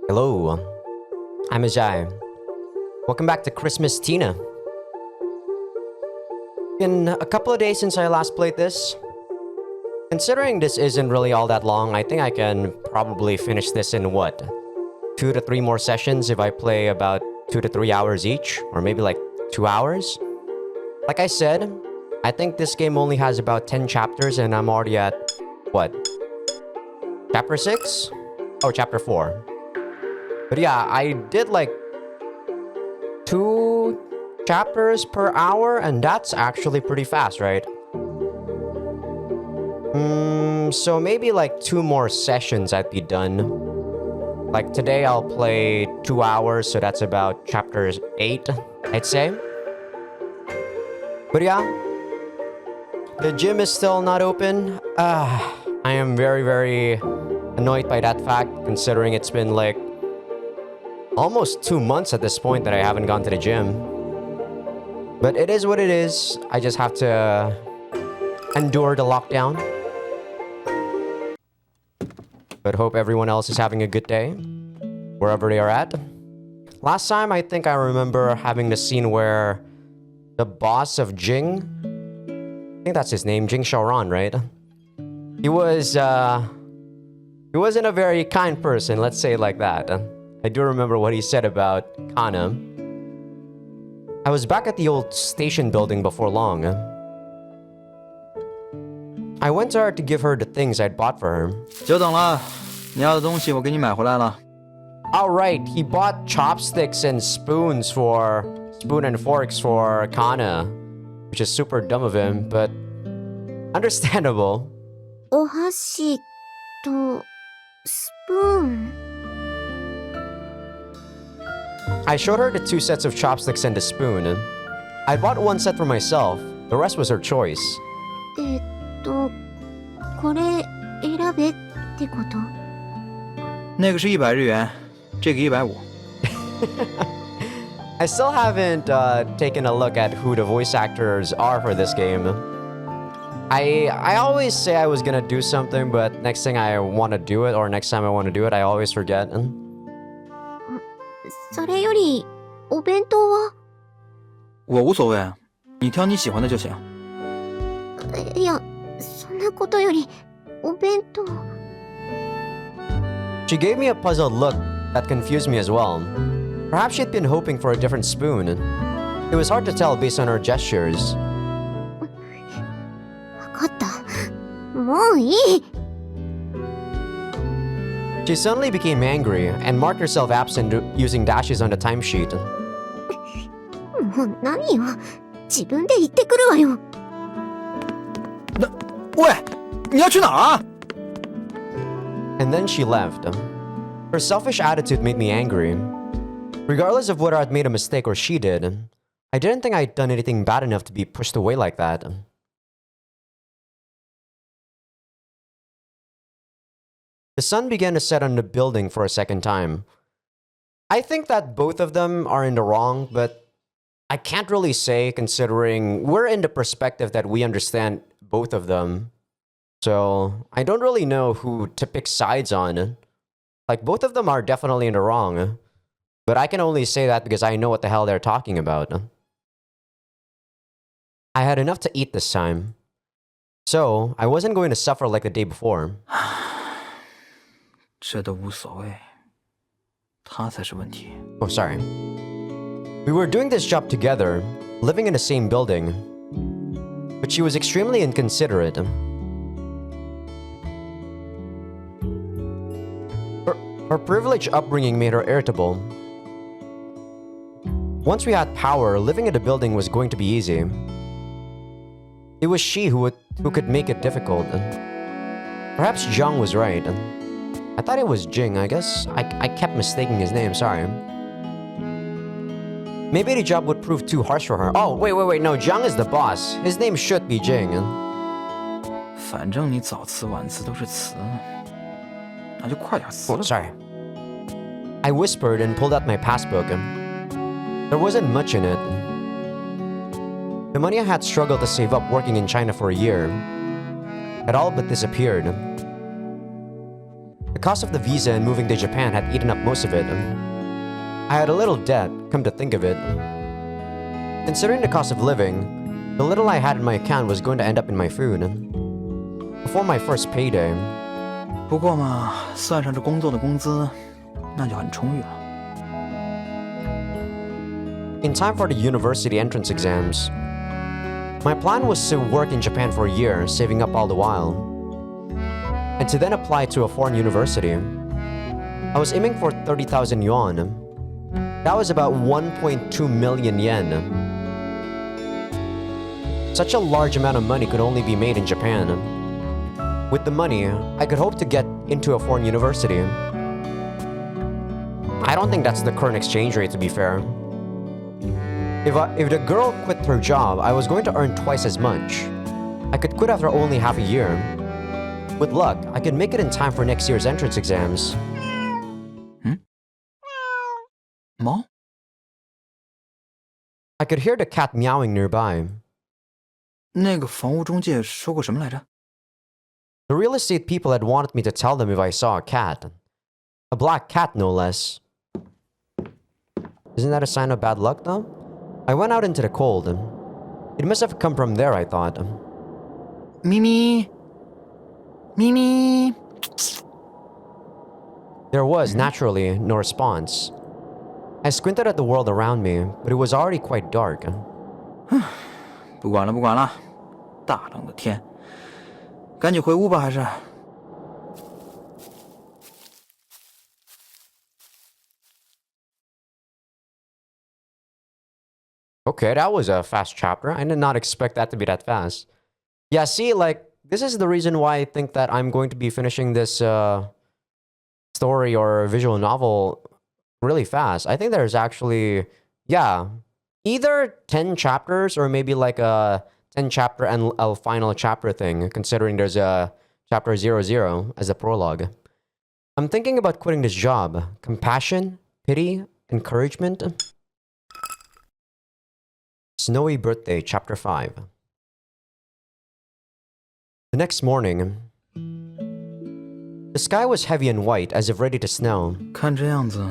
Hello, I'm Azai. Welcome back to Christmas Tina. In a couple of days since I last played this, considering this isn't really all that long, I think I can probably finish this in what? 2 to 3 more sessions if I play about 2 to 3 hours each, or maybe like 2 hours. Like I said, I think this game only has about 10 chapters and I'm already at, what? Chapter 6? Oh, chapter 4. But yeah, I did like 2 chapters per hour, and that's actually pretty fast, right? So maybe like 2 more sessions I'd be done. Like today I'll play 2 hours, so that's about chapter 8, I'd say. But yeah, the gym is still not open. I am very, very annoyed by that fact, considering it's been like almost 2 months at this point that I haven't gone to the gym. But it is what it is. I just have to endure the lockdown. But hope everyone else is having a good day, wherever they are at. Last time, I think I remember having the scene where the boss of Jing, I think that's his name, Jing Xiaoran, right? He wasn't a very kind person, let's say it like that. I do remember what he said about Kana. I was back at the old station building before long. I went to her to give her the things I'd bought for her. 久等了，你要的东西我给你买回来了。 Alright, he bought chopsticks and spoon and forks for Kana, which is super dumb of him, but understandable. お箸とスプーン。 I showed her the 2 sets of chopsticks and a spoon. I bought 1 set for myself. The rest was her choice. これ選べってこと？那个是100日元，这个150。I still haven't taken a look at who the voice actors are for this game. I always say I was gonna do something, but next thing I want to do it, or next time I want to do it, I always forget. それよりお弁当は？我无所谓，你挑你喜欢的就行。いや、そんなことよりお弁当。She gave me a puzzled look that confused me as well. Perhaps she'd been hoping for a different spoon. It was hard to tell based on her gestures. わかった。もういい。 She suddenly became angry and marked herself absent using dashes on the timesheet. もう何よ。自分で行ってくるわよ。喂，你要去哪儿啊？ And then she left. Her selfish attitude made me angry. Regardless of whether I'd made a mistake or she did, I didn't think I'd done anything bad enough to be pushed away like that. The sun began to set on the building for a second time. I think that both of them are in the wrong, but I can't really say considering we're in the perspective that we understand both of them. So I don't really know who to pick sides on. Like, both of them are definitely in the wrong. But I can only say that because I know what the hell they're talking about. I had enough to eat this time. So I wasn't going to suffer like the day before. 这都无所谓，他才是问题。 Oh, sorry. We were doing this job together, living in the same building. But she was extremely inconsiderate. Her privileged upbringing made her irritable. Once we had power, living in the building was going to be easy. It was she who could make it difficult. Perhaps Zhang was right. I thought it was Jing, I guess. I kept mistaking his name, sorry. Maybe the job would prove too harsh for her. Oh, wait, no, Zhang is the boss. His name should be Jing. 反正你早辞晚辞都是辞，那就快点辞 Oh, 了。 sorry. I whispered and pulled out my passbook. There wasn't much in it. The money I had struggled to save up working in China for a year had all but disappeared. The cost of the visa and moving to Japan had eaten up most of it. I had a little debt, come to think of it. Considering the cost of living, the little I had in my account was going to end up in my food. Before my first payday. 不过嘛，算上这工作的工资，那就很充裕了。In time for the university entrance exams, my plan was to work in Japan for a year, saving up all the while, and to then apply to a foreign university. I was aiming for 30,000 yuan. That was about 1.2 million yen. Such a large amount of money could only be made in Japan. With the money, I could hope to get into a foreign university. I don't think that's the current exchange rate, to be fair. If the girl quit her job, I was going to earn twice as much. I could quit after only half a year. With luck, I could make it in time for next year's entrance exams. 猫？ I could hear the cat meowing nearby. 那个房屋中介说过什么来着？ The real estate people had wanted me to tell them if I saw a cat. A black cat, no less. Isn't that a sign of bad luck, though? I went out into the cold. It must have come from there, I thought. 咪咪，咪咪。 There was, naturally, no response. I squinted at the world around me, but it was already quite dark. 不管了，不管了，大冷的天，赶紧回屋吧，还是？ Okay, that was a fast chapter. I did not expect that to be that fast. Yeah, see, like, this is the reason why I think that I'm going to be finishing this story or visual novel really fast. I think there's actually, yeah, either 10 chapters or maybe like a 10 chapter and a final chapter thing, considering there's a chapter 00 as a prologue. I'm thinking about quitting this job. Compassion, pity, encouragement. Snowy Birthday, Chapter 5. The next morning, the sky was heavy and white as if ready to snow. 看这样子，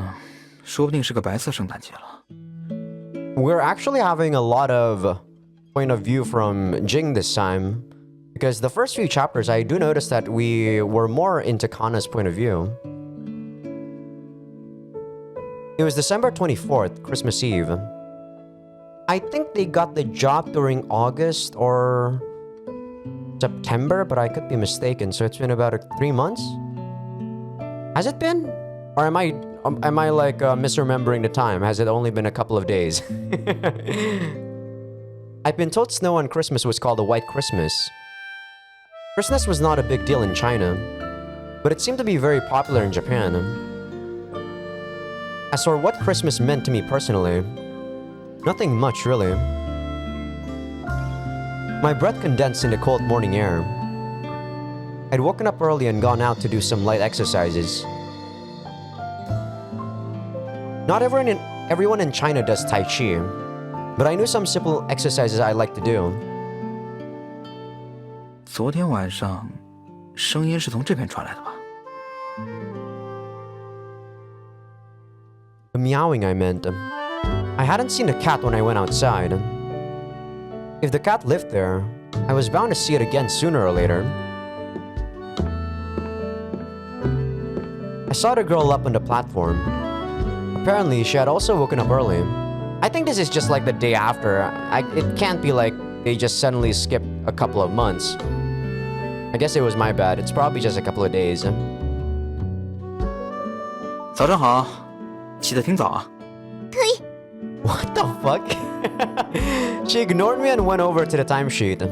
说不定是个白色圣诞节了。 We're actually having a lot of point of view from Jing this time, because the first few chapters I do notice that we were more into Kana's point of view. It was December 24th, Christmas Eve. I think they got the job during August or September, but I could be mistaken. So it's been about 3 months. Has it been? Or am I like misremembering the time? Has it only been a couple of days? I've been told snow on Christmas was called a white Christmas. Christmas was not a big deal in China, but it seemed to be very popular in Japan. As for what Christmas meant to me personally, nothing much, really. My breath condensed in the cold morning air. I'd woken up early and gone out to do some light exercises. Not everyone in China does Tai Chi, but I knew some simple exercises I like to do. 昨天晚上，声音是从这边传来的吧？ The meowing, I meant. I hadn't seen the cat when I went outside. If the cat lived there, I was bound to see it again sooner or later. I saw the girl up on the platform. Apparently, she had also woken up early. I think this is just like the day after. It can't be like they just suddenly skipped a couple of months. I guess it was my bad. It's probably just a couple of days. 早上好，起得挺早啊。 What the fuck? She ignored me and went over to the timesheet.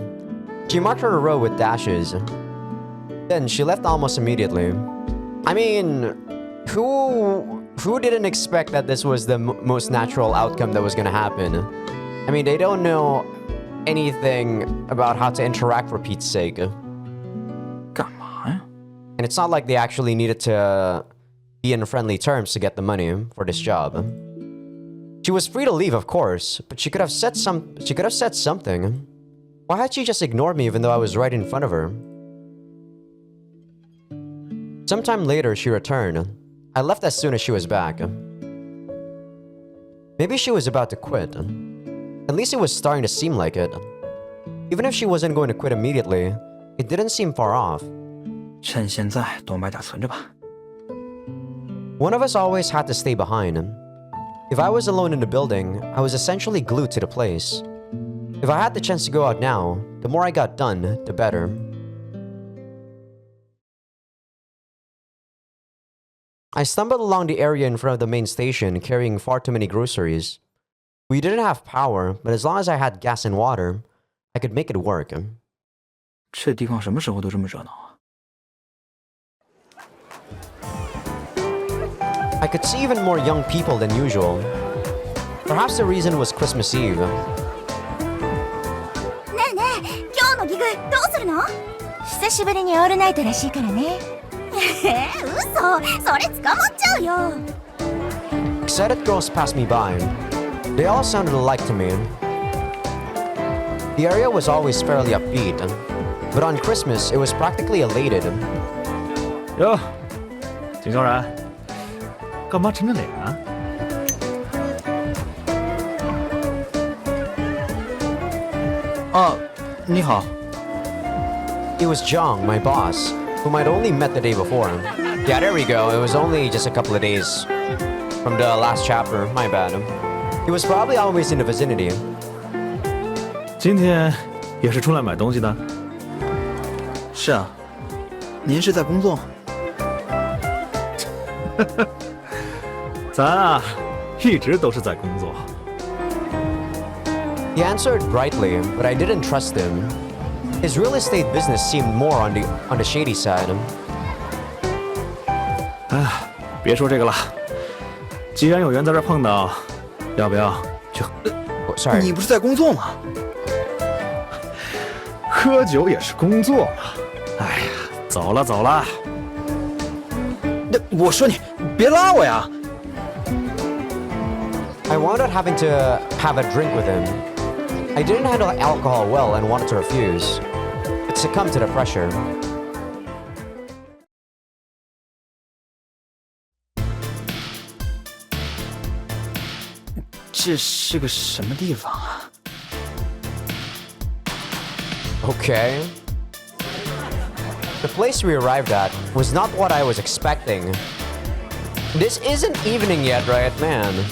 She marked her row with dashes. Then she left almost immediately. I mean, who didn't expect that this was the most natural outcome that was gonna happen? I mean, they don't know anything about how to interact for Pete's sake. 干嘛呀？ And it's not like they actually needed to be in friendly terms to get the money for this job. She was free to leave, of course, but she could have said something. Why had she just ignored me even though I was right in front of her? Sometime later, she returned. I left as soon as she was back. Maybe she was about to quit. At least it was starting to seem like it. Even if she wasn't going to quit immediately, it didn't seem far off. 趁现在多买点存着吧。One of us always had to stay behind. If I was alone in the building, I was essentially glued to the place. If I had the chance to go out now, the more I got done, the better. I stumbled along the area in front of the main station carrying far too many groceries. We didn't have power, but as long as I had gas and water, I could make it work. 这地方什么时候都这么热闹啊？ I could see even more young people than usual. Perhaps the reason was Christmas Eve. ねえねえ、今日のギグどうするの？久しぶりにオールナイトらしいからね。嘘、それ捕まっちゃうよ。Excited girls passed me by. They all sounded alike to me. The area was always fairly upbeat, but on Christmas it was practically elated. 哟，景小冉，干嘛沉着脸啊？啊，你好。 It was Zhang, my boss, whom I'd only met the day before. Yeah, there we go. It was only just a couple of days from the last chapter. My bad. He was probably always in the vicinity. 今天也是出来买东西的？是啊，您是在工作？咱啊，一直都是在工作。 He answered brightly, but I didn't trust him. His real estate business seemed more on the shady side. 哎，别说这个了。既然有缘在这儿碰到，要不要去Oh, sorry. 你不是在工作吗？喝酒也是工作嘛。哎呀，走了走了。那我说你别拉我呀！ I wound up having to have a drink with him. I didn't handle alcohol well and wanted to refuse, but succumbed to the pressure. 这是个什么地方啊？ Okay. The place we arrived at was not what I was expecting. This isn't evening yet, right, man?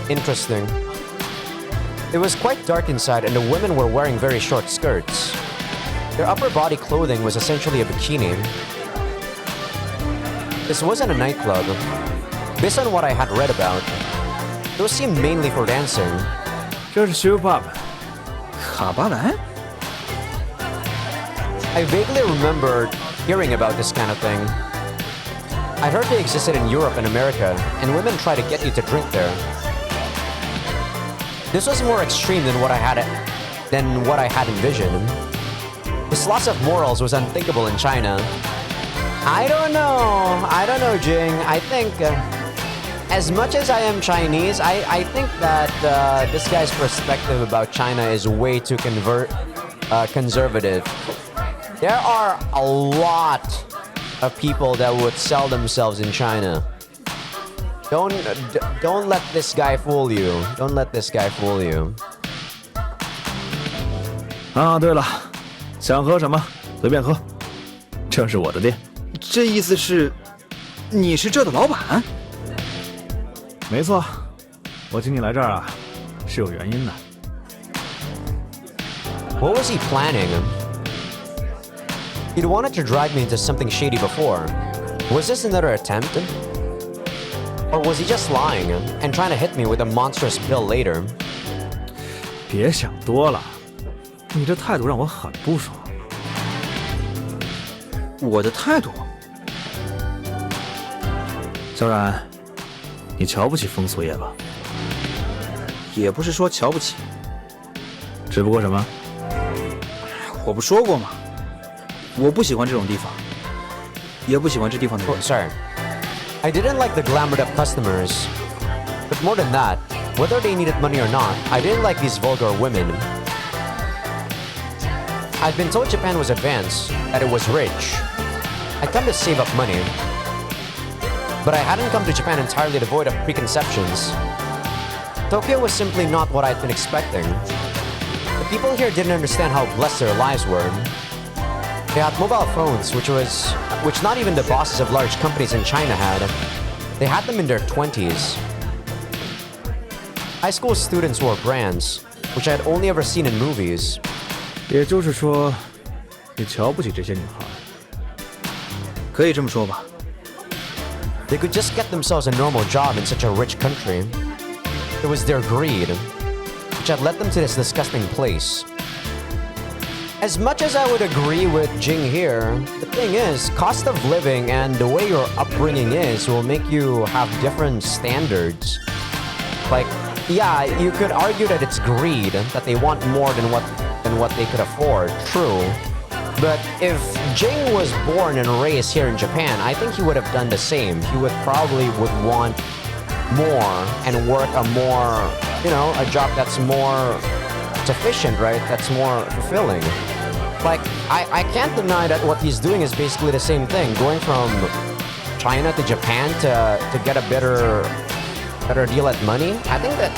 Interesting. It was quite dark inside and the women were wearing very short skirts. Their upper body clothing was essentially a bikini. This wasn't a nightclub. Based on what I had read about, those seemed mainly for dancing. 这是修爸爸。 卡巴兰？ I vaguely remembered hearing about this kind of thing. I'd heard they existed in Europe and America, and women try to get you to drink there. This was more extreme than what I had envisioned. This loss of morals was unthinkable in China. I don't know, Jing. I think, as much as I am Chinese, I think that this guy's perspective about China is way too conservative. There are a lot of people that would sell themselves in China. Don't let this guy fool you. Don't let this guy fool you. 啊，对了，想喝什么随便喝，这是我的店。这意思是，你是这的老板？没错，我请你来这儿啊，是有原因的。 What was he planning? He'd wanted to drag me into something shady before. Was this another attempt? Or was he just lying and trying to hit me with a monstrous bill later? 别想多了，你这态度让我很不爽。我的态度？小冉，你瞧不起风俗业吧？也不是说瞧不起，只不过什么？我不说过吗？我不喜欢这种地方，也不喜欢这地方的人。 Oh, sorry. I didn't like the glamored up customers. But more than that, whether they needed money or not, I didn't like these vulgar women. I'd been told Japan was advanced, that it was rich. I'd come to save up money. But I hadn't come to Japan entirely devoid of preconceptions. Tokyo was simply not what I'd been expecting. The people here didn't understand how blessed their lives were. They had mobile phones, which not even the bosses of large companies in China had. They had them in their 20s. High school students wore brands, which I had only ever seen in movies. 也就是说，你瞧不起这些女孩。可以这么说吧。They could just get themselves a normal job in such a rich country. It was their greed, which had led them to this disgusting place. As much as I would agree with Jing here, the thing is, cost of living and the way your upbringing is will make you have different standards. Like, yeah, you could argue that it's greed, that they want more than what they could afford, true. But if Jing was born and raised here in Japan, I think he would have done the same. He would want more and work a job that's more sufficient, right? That's more fulfilling. Like, I can't deny that what he's doing is basically the same thing. Going from China to Japan to get a better deal at money. I think that,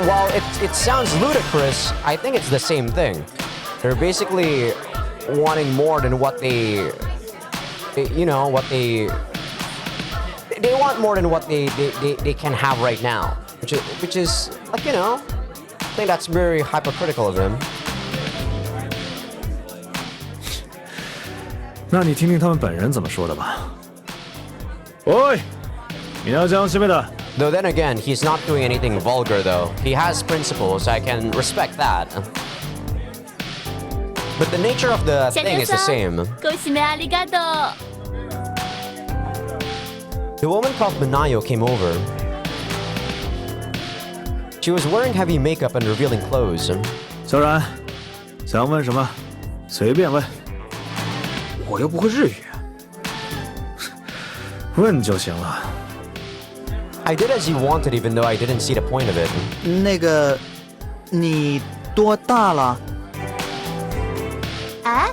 while it sounds ludicrous, I think it's the same thing. They're basically wanting more than what they want more than what they can have right now, which is like, I think that's very hypocritical of him. 那你听听他们本人怎么说的吧。喂，你要讲什么的？ Though then again, he's not doing anything vulgar though. He has principles, I can respect that. But the nature of the thing is the same. The woman called Minayo came over. She was wearing heavy makeup and revealing clothes. 小冉，想问什么？随便问，我又不会日语。问就行了。 I did as he wanted, even though I didn't see the point of it. 那个，你多大了？哎，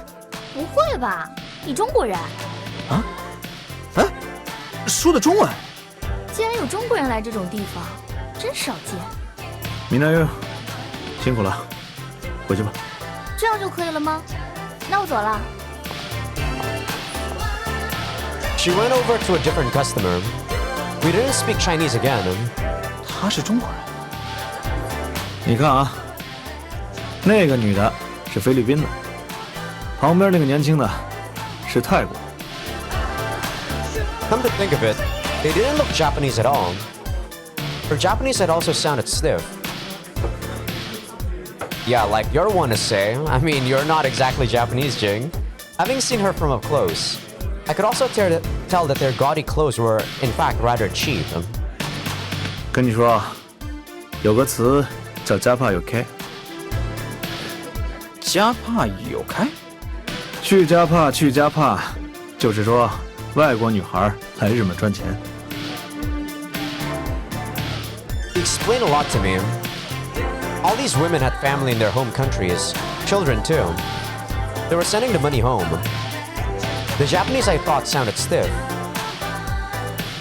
不会吧？你中国人？啊？哎，说的中文？竟然有中国人来这种地方，真少见。米娜优，辛苦了，回去吧。这样就可以了吗？那我走了。 She went over to a different customer. We didn't speak Chinese again. 他是中国人。你看啊，那个女的是菲律宾的，旁边那个年轻的是泰国。 Come to think of it, they didn't look Japanese at all. Her Japanese had also sounded stiff. Yeah, like you're one to say. I mean, you're not exactly Japanese, Jing. Having seen her from up close, I could also tell that their gaudy clothes were, in fact, rather cheap. 跟你说，有个词叫加帕有开。加帕有开？去加帕，就是说外国女孩来日本赚钱。 He explained a lot to me. All these women had family in their home countries, children too. They were sending the money home. The Japanese I thought sounded stiff.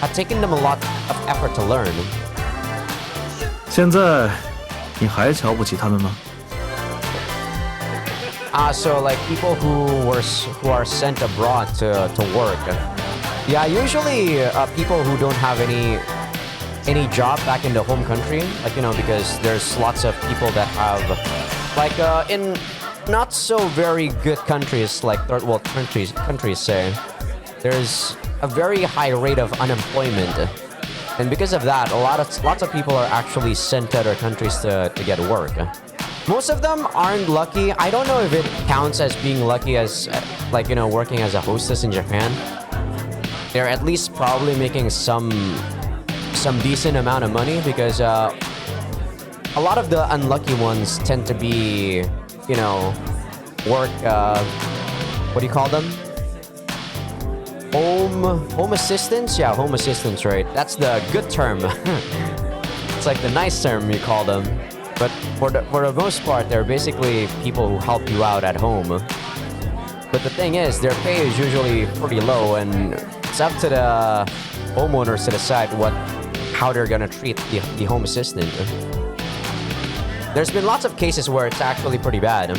Had taken them a lot of effort to learn. 现在你还瞧不起他们吗？ So like people who are sent abroad to work. Yeah, usually people who don't have any job back in the home country, like, because there's lots of people that have, like, in not so very good countries, like third world countries say, there's a very high rate of unemployment, and because of that, lots of people are actually sent to other countries to get work. Most of them aren't lucky. I don't know if it counts as being lucky as, like, working as a hostess in Japan. They're at least probably making some decent amount of money, because a lot of the unlucky ones tend to be, work, what do you call them? Home assistants? Yeah, home assistants, right? That's the good term. It's like the nice term you call them. But for the most part, they're basically people who help you out at home. But the thing is, their pay is usually pretty low, and it's up to the homeowners to decide how they're gonna treat the home assistant. There's been lots of cases where it's actually pretty bad,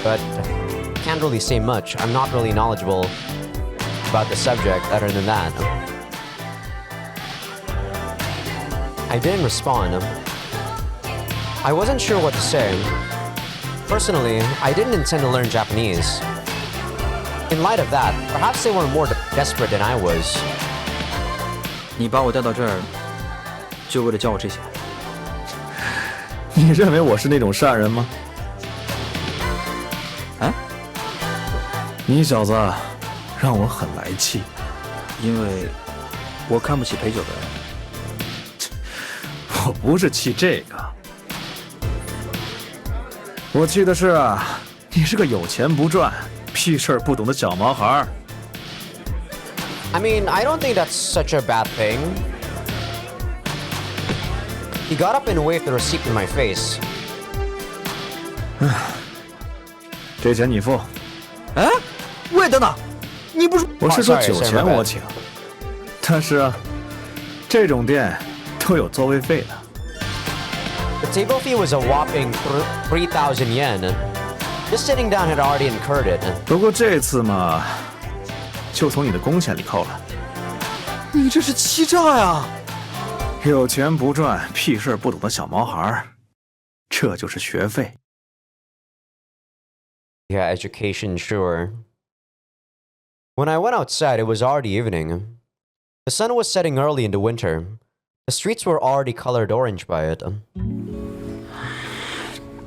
but can't really say much. I'm not really knowledgeable about the subject other than that. I didn't respond. I wasn't sure what to say. Personally, I didn't intend to learn Japanese. In light of that, perhaps they were more desperate than I was. 你把我带到这儿，就为了教我这些？你认为我是那种善人吗？啊？你小子让我很来气，因为我看不起陪酒的人。我不是气这个，我气的是你是个有钱不赚、屁事儿不懂的小毛孩。I mean, I don't think that's such a bad thing. He got up and waved the receipt in my face. 这钱你付。哎，喂，等等，你不是？我是说 sorry, 酒 sorry, 钱 my bad. 我请，但是这种店都有座位费的。The table fee was a whopping 3,000 yen. Just sitting down had already incurred it. 不过这次嘛，就从你的工钱里扣了。你这是欺诈呀！有钱不赚、屁事儿不懂的小毛孩，这就是学费。Yeah, education, sure. When I went outside, it was already evening. The sun was setting early into winter. The streets were already colored orange by it.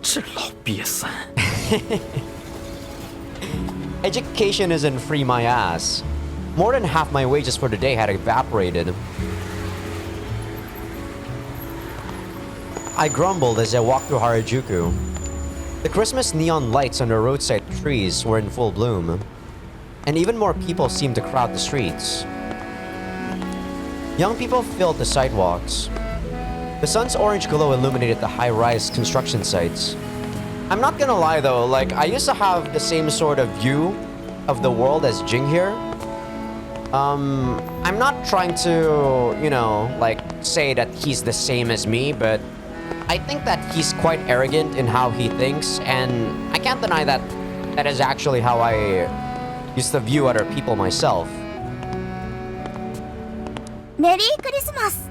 这老瘪三。Education isn't free my ass. More than half my wages for the day had evaporated. I grumbled as I walked through Harajuku. The Christmas neon lights on the roadside trees were in full bloom, and even more people seemed to crowd the streets. Young people filled the sidewalks. The sun's orange glow illuminated the high-rise construction sites. I'm not gonna lie though, like, I used to have the same sort of view of the world as Jing here. I'm not trying to, like, say that he's the same as me, but I think that he's quite arrogant in how he thinks, and I can't deny that that is actually how I used to view other people myself. メリークリスマス。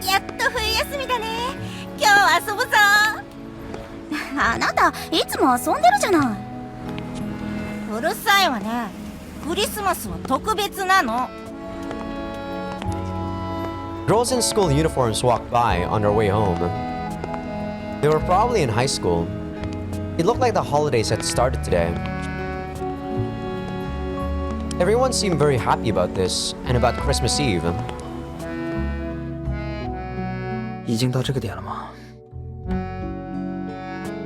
やっと冬休みだね。今日遊ぶぞ。あなたいつも遊んでるじゃない。うるさいわね。クリスマスは特別なの。Girls in school uniforms walked by on their way home. They were probably in high school. It looked like the holidays had started today. Everyone seemed very happy about this and about Christmas Eve. 已经到这个点了吗？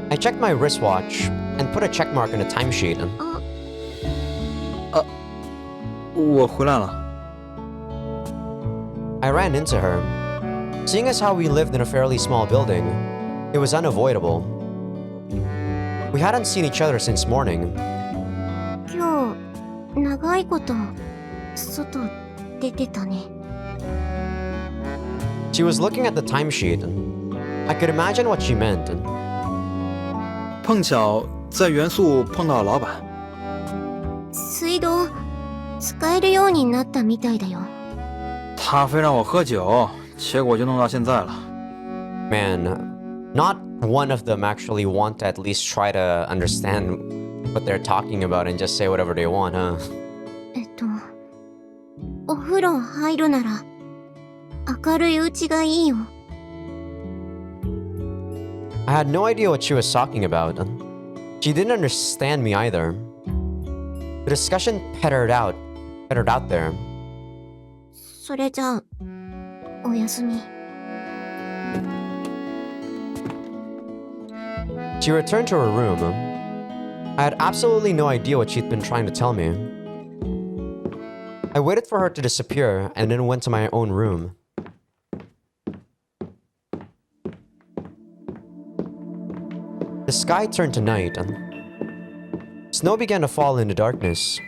I checked my wristwatch and put a check mark in the timesheet. 我回来了。 I ran into her. Seeing as how we lived in a fairly small building, it was unavoidable. We hadn't seen each other since morning. 今日長いこと外出てたね。 She was looking at the timesheet. I could imagine what she meant. 碰巧在元素碰到老板。水道使えるようになったみたいだよ。他非让我喝酒，结果就弄到现在了。 Man, not one of them actually want to at least try to understand what they're talking about and just say whatever they want, huh? お風呂入るなら明るいうちがいいよ。 I had no idea what she was talking about. She didn't understand me either. The discussion petered out there. それじゃあおやすみ。 She returned to her room. I had absolutely no idea what she'd been trying to tell me. I waited for her to disappear and then went to my own room. The sky turned to night. snow began to fall into darkness.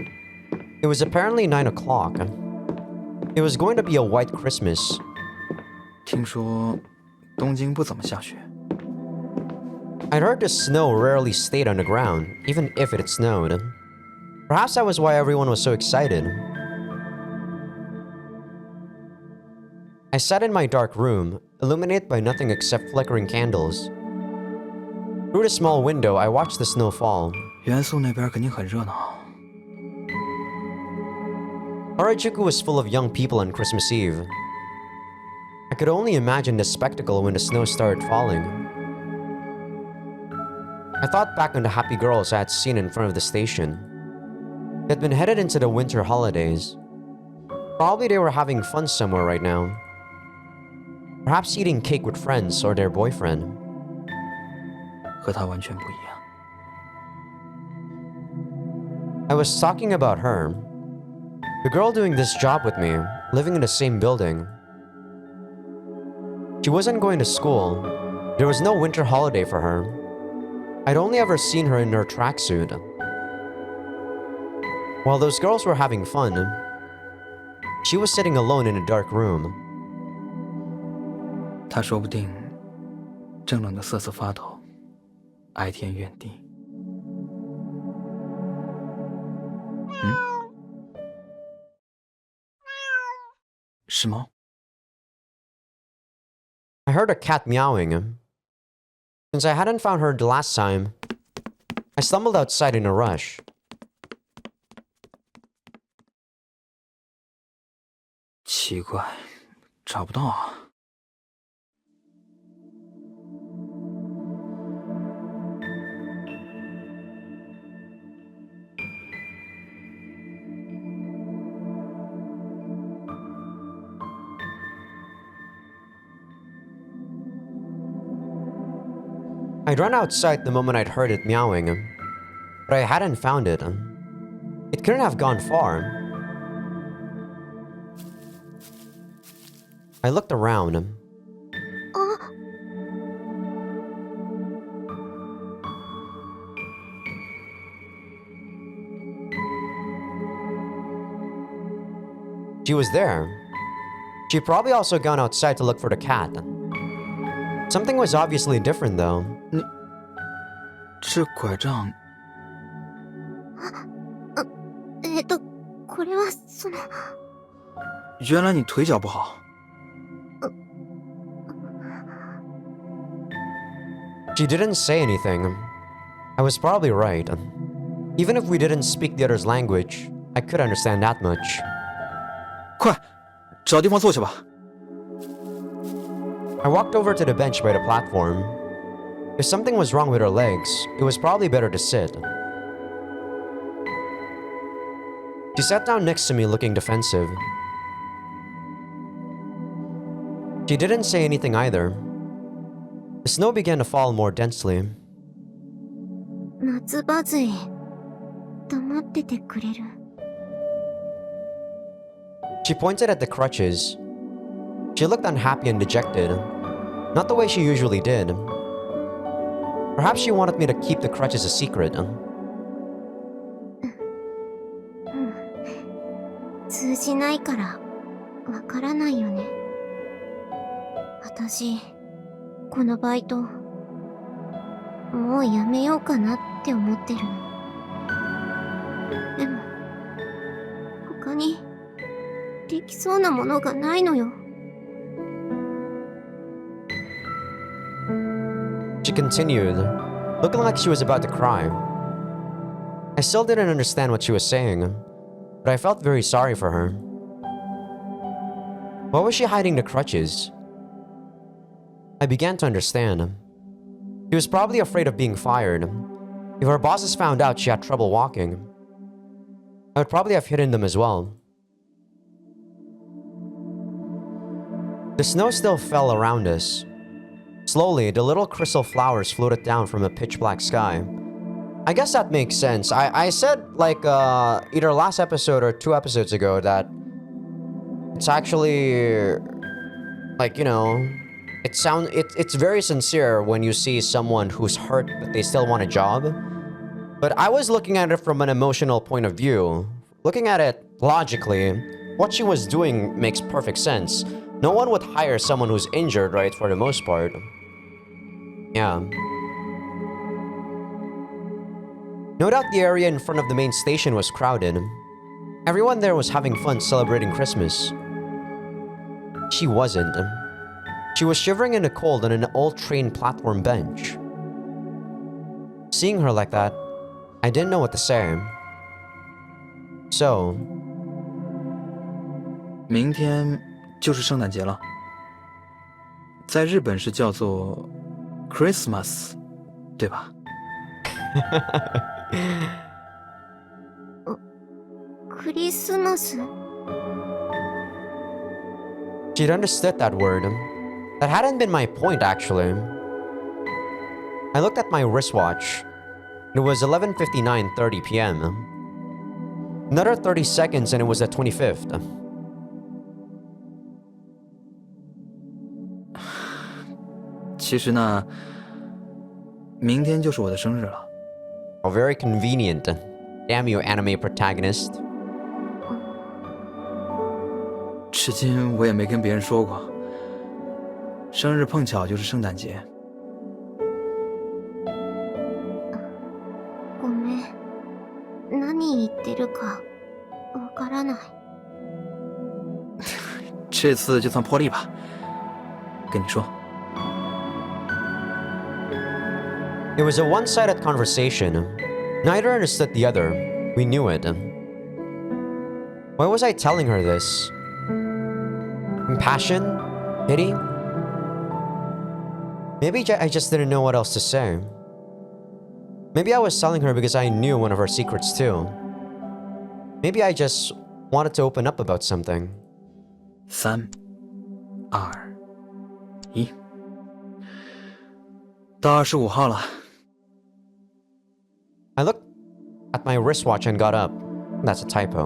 It was apparently 9 o'clock. It was going to be a white Christmas. 听说东京不怎么下雪。 I'd heard the snow rarely stayed on the ground, even if it had snowed. Perhaps that was why everyone was so excited. I sat in my dark room, illuminated by nothing except flickering candles. Through the small window, I watched the snow fall. 元素那边肯定很热闹。 Harajuku was full of young people on Christmas Eve. I could only imagine the spectacle when the snow started falling. I thought back on the happy girls I had seen in front of the station. They had been headed into the winter holidays. Probably they were having fun somewhere right now. Perhaps eating cake with friends or their boyfriend. 和他完全不一样。 I was talking about her. The girl doing this job with me, living in the same building. She wasn't going to school. There was no winter holiday for her. I'd only ever seen her in her tracksuit. While those girls were having fun, she was sitting alone in a dark room. 他说不定正冷得瑟瑟发抖，哀天怨地。是猫。 I heard a cat meowing. Since I hadn't found her the last time, I stumbled outside in a rush. 奇怪，找不到啊。 I'd run outside the moment I'd heard it meowing, but I hadn't found it. It couldn't have gone far. I looked around. She was there. She'd probably also gone outside to look for the cat. Something was obviously different, though. 这拐杖これはその。原来你腿脚不好。 She didn't say anything. I was probably right. Even if we didn't speak the other's language, I could understand that much. 快，找地方坐下吧。 I walked over to the bench by the platform. If something was wrong with her legs, it was probably better to sit. She sat down next to me looking defensive. She didn't say anything either. The snow began to fall more densely. 夏バズイ、黙っててくれる？ She pointed at the crutches. She looked unhappy and dejected. Not the way she usually did. Perhaps she wanted me to keep the crutches a secret. 通じないからわからないよね。私このバイトもうやめようかなって思ってるの。でも他にできそうなものがないのよ。 She continued, looking like she was about to cry. I still didn't understand what she was saying, but I felt very sorry for her. Why was she hiding the crutches? I began to understand. She was probably afraid of being fired. If her bosses found out she had trouble walking, I would probably have hidden them as well. The snow still fell around us. Slowly, the little crystal flowers floated down from a pitch-black sky. I guess that makes sense. I said, like, either last episode or 2 episodes ago that it's actually, like, you know, it's very sincere when you see someone who's hurt but they still want a job. But I was looking at it from an emotional point of view. Looking at it logically, what she was doing makes perfect sense. No one would hire someone who's injured, right, for the most part. Yeah. No doubt the area in front of the main station was crowded. Everyone there was having fun celebrating Christmas. She wasn't. She was shivering in the cold on an old train platform bench. Seeing her like that, I didn't know what to say. So, 明天就是圣诞节了，在日本是叫做 Christmas， 对吧？クリスマス she'd understood that word. That hadn't been my point, actually. I looked at my wristwatch. It was 11:59:30 p.m. Another 30 seconds and it was the 25th. 其实呢，明天就是我的生日了。 Oh, very convenient. Damn you, anime protagonist. 至今我也没跟别人说过，生日碰巧就是圣诞节。ごめん。何言ってるかわからない。这次就算破例吧，跟你说。 It was a one-sided conversation. Neither understood the other. We knew it. Why was I telling her this? Compassion? Pity? Maybe I just didn't know what else to say. Maybe I was telling her because I knew one of her secrets too. Maybe I just wanted to open up about something. 3、2、1，到25号了。 I looked at my wristwatch and got up. That's a typo.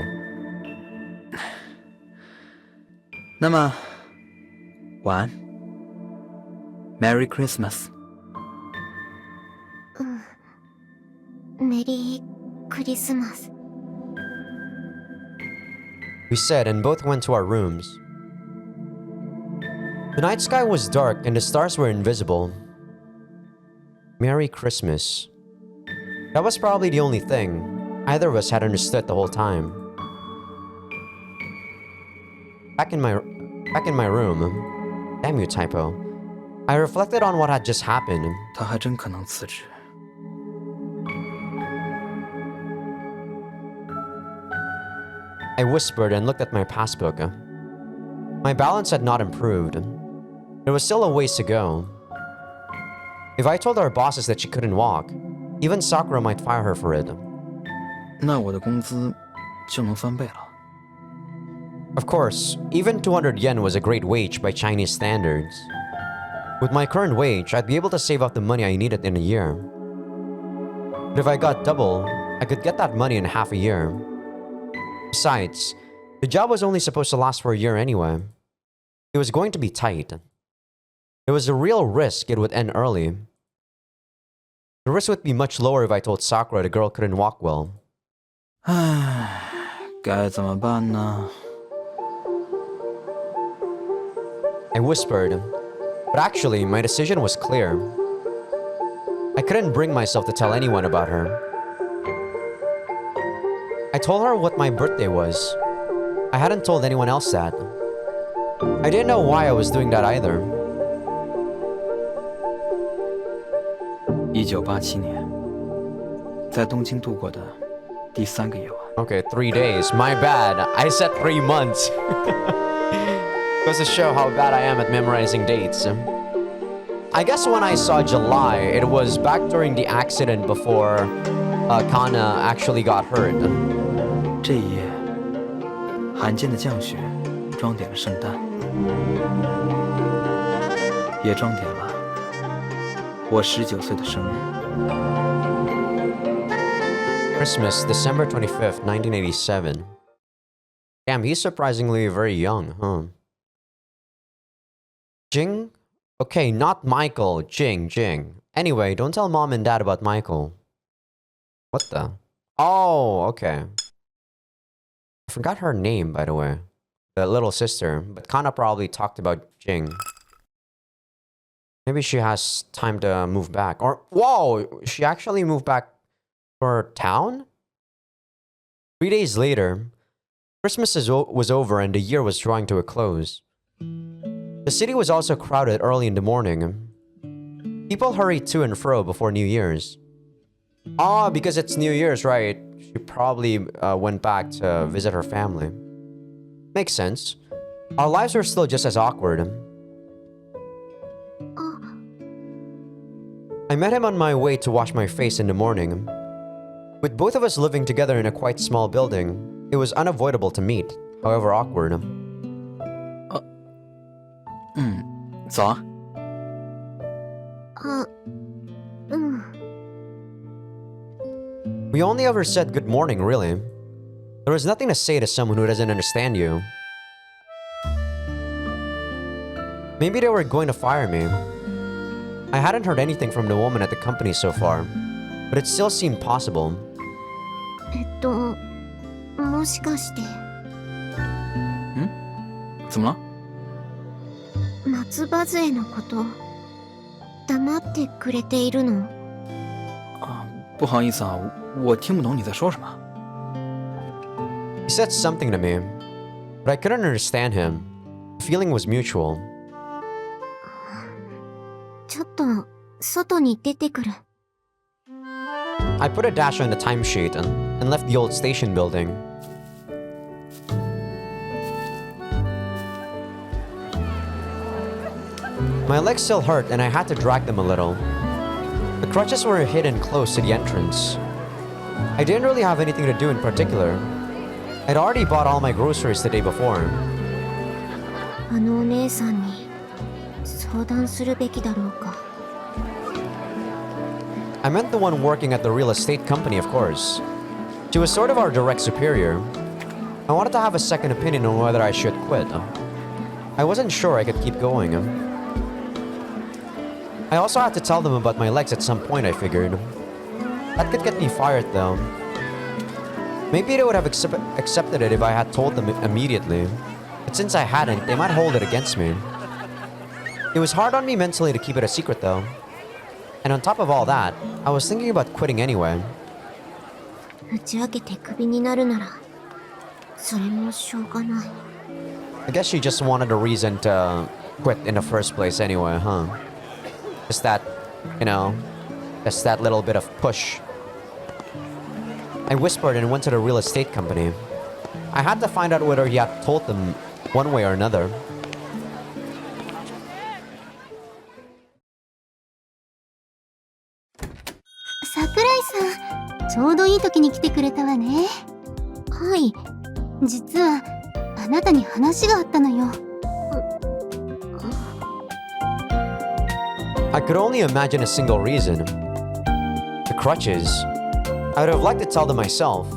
那么，晚安。Merry Christmas。メリークリスマス。We said and both went to our rooms. The night sky was dark and the stars were invisible. Merry Christmas. That was probably the only thing either of us had understood the whole time. Back in my room, damn you, typo. I reflected on what had just happened. 他还真可能辞职。 I whispered and looked at my passbook. My balance had not improved. There was still a ways to go. If I told our bosses that she couldn't walk, even Sakura might fire her for it. 那我的工资就能翻倍了。 Of course, even 200 yen was a great wage by Chinese standards. With my current wage, I'd be able to save up the money I needed in a year. But if I got double, I could get that money in half a year. Besides, the job was only supposed to last for a year anyway. It was going to be tight. There was a real risk it would end early. The risk would be much lower if I told Sakura the girl couldn't walk well. 唉，该怎么办呢？ I whispered, but actually, my decision was clear. I couldn't bring myself to tell anyone about her. I told her what my birthday was. I hadn't told anyone else that. I didn't know why I was doing that either. 1987年，在东京度过的第3个夜晚。 Okay, 3 days. My bad. I said 3 months. Goes to show how bad I am at memorizing dates. I guess when I saw July, it was back during the accident before Kana actually got hurt. 这一夜，罕见的降雪装点了圣诞，也装点了我19岁的生日。 Christmas, December 25th, 1987. Damn, he's surprisingly very young, huh? Jing? Okay, not Michael. Jing. Anyway, don't tell mom and dad about Michael. What the? Oh, okay. I forgot her name, by the way. The little sister. But Kana probably talked about Jing. Maybe she has time to move back. Or, whoa! She actually moved back to her town? 3 days later, Christmas was over and the year was drawing to a close. The city was also crowded early in the morning. People hurried to and fro before New Year's. Ah, because it's New Year's, right? She probably went back to visit her family. Makes sense. Our lives were still just as awkward. I met him on my way to wash my face in the morning. With both of us living together in a quite small building, it was unavoidable to meet, however awkward. 早啊。We only ever said good morning, really. There was nothing to say to someone who doesn't understand you. Maybe they were going to fire me. I hadn't heard anything from the woman at the company so far, but it still seemed possible. もしかして怎么了？松葉杖のこと黙ってくれているの？不好意思啊，我听不懂你在说什么。He said something to me, but I couldn't understand him. The feeling was mutual. ちょっと外に出てくる。I put a dash on the timesheet and left the old station building. My legs still hurt and I had to drag them a little. The crutches were hidden close to the entrance. I didn't really have anything to do in particular. I'd already bought all my groceries the day before. あのお姉さんに相談するべきだろうか。I meant the one working at the real estate company, of course. She was sort of our direct superior. I wanted to have a second opinion on whether I should quit. I wasn't sure I could keep going. I also had to tell them about my legs at some point, I figured. That could get me fired, though. Maybe they would have accepted it if I had told them immediately. But since I hadn't, they might hold it against me. It was hard on me mentally to keep it a secret, though. And on top of all that, I was thinking about quitting anyway. 打ち明けてクビになるならそれもしょうがない。 I guess she just wanted a reason to quit in the first place anyway, huh? Just that, you know, just that little bit of push. I whispered and went to the real estate company. I had to find out whether he had told them one way or another. 桜井さん、ちょうどいい時に来てくれたわね。はい、実はあなたに話があったのよ。I could only imagine a single reason. The crutches. I would have liked to tell them myself,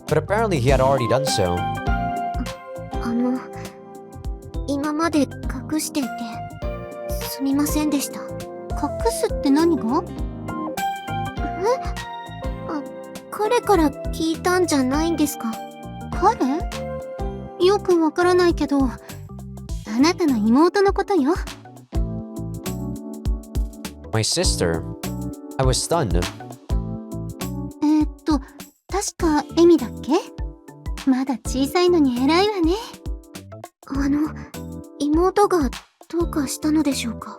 but apparently he had already done so. 今まで隠していてすみませんでした。隠すって何が？彼から聞いたんじゃないんですか？彼？よくわからないけど、あなたの妹のことよ。My sister. I was stunned. 確かエミだっけ？まだ小さいのに偉いわね。妹がどうかしたのでしょうか？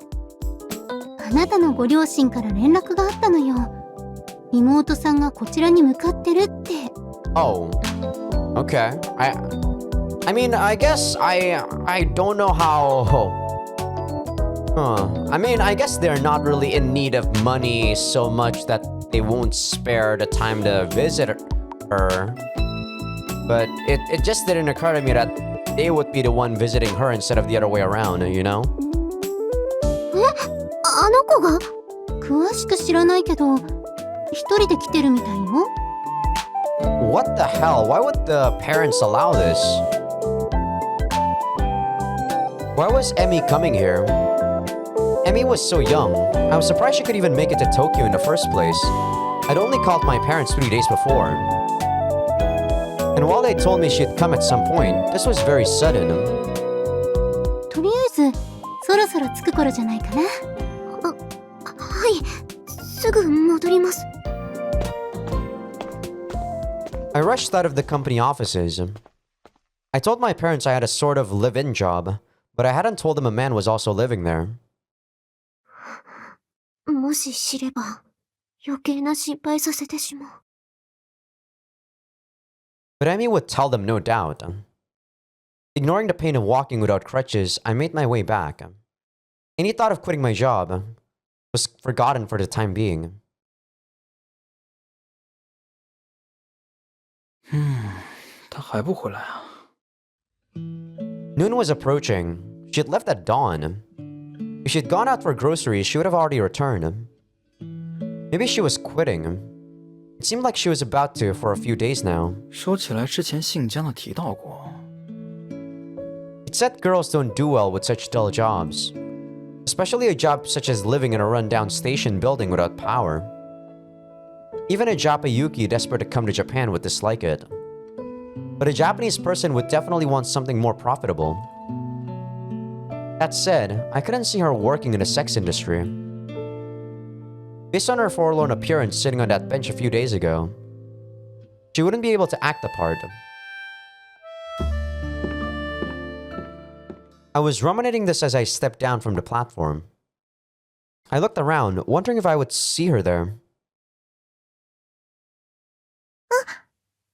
あなたのご両親から連絡があったのよ。妹さんがこちらに向かってるって。Oh. Okay. I mean, I guess I don't know how. I mean, I guess they're not really in need of money so much that they won't spare the time to visit her. But it just didn't occur to me that they would be the one visiting her instead of the other way around, you know? あの子が？詳しく知らないけど、一人で来てるみたいよ。What the hell? Why would the parents allow this? Why was Emmy coming here? Emmy was so young. I was surprised she could even make it to Tokyo in the first place. I'd only called my parents 3 days before. And while they told me she'd come at some point, this was very sudden. とりあえずそろそろ着く頃じゃないかな。はいすぐ戻ります。 I rushed out of the company offices. I told my parents I had a sort of live-in job, but I hadn't told them a man was also living there. もし知れば余計な心配させてしまう。 But Emmy would tell them no doubt. Ignoring the pain of walking without crutches, I made my way back. Any thought of quitting my job was forgotten for the time being. 他还不回来啊？ Noon was approaching. She had left at dawn. If she had gone out for groceries, she would have already returned. Maybe she was quitting. It seemed like she was about to for a few days now. 说起来，之前信江的提到过。 It said girls don't do well with such dull jobs, especially a job such as living in a rundown station building without power. Even a Japayuki desperate to come to Japan would dislike it. But a Japanese person would definitely want something more profitable. That said, I couldn't see her working in the sex industry. Based on her forlorn appearance sitting on that bench a few days ago, she wouldn't be able to act the part. I was ruminating this as I stepped down from the platform. I looked around, wondering if I would see her there.